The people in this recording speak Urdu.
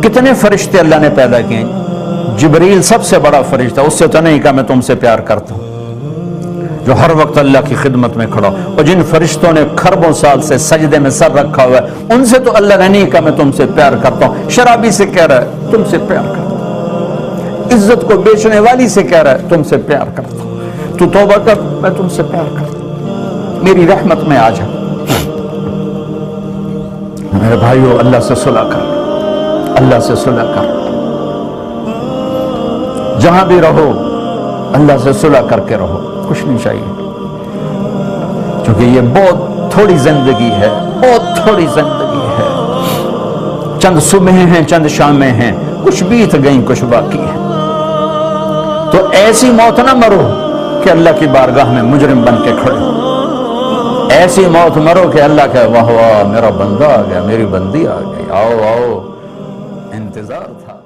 کتنے فرشتے اللہ نے پیدا کیے؟ جبریل سب سے بڑا فرشتہ، اس سے تو نہیں کہا میں تم سے پیار کرتا ہوں، جو ہر وقت اللہ کی خدمت میں کھڑا ہو، اور جن فرشتوں نے خربوں سال سے سجدے میں سر رکھا ہوا ہے، ان سے تو اللہ نے نہیں کہا میں تم سے پیار کرتا ہوں۔ شرابی سے کہہ رہا ہے تم سے پیار کرتا ہوں، عزت کو بیچنے والی سے کہہ رہا ہے تم سے پیار کرتا ہوں، تو توبہ کر میں تم سے پیار کرتا ہوں، میری رحمت میں آ جا۔ میرے بھائیو، اللہ سے صلح کر، اللہ سے صلح کر، جہاں بھی رہو اللہ سے صلح کر کے رہو، کچھ نہیں چاہیے، کیونکہ یہ بہت تھوڑی زندگی ہے، بہت تھوڑی زندگی ہے، چند صبحیں ہیں، چند شامیں ہیں، کچھ بیت گئیں کچھ باقی ہے، تو ایسی موت نہ مرو کہ اللہ کی بارگاہ میں مجرم بن کے کھڑے ہو، ایسی موت مرو کہ اللہ کہے واہ واہ میرا بندہ آ گیا، میری بندی آ گئی، آؤ آؤ، انتظار تھا۔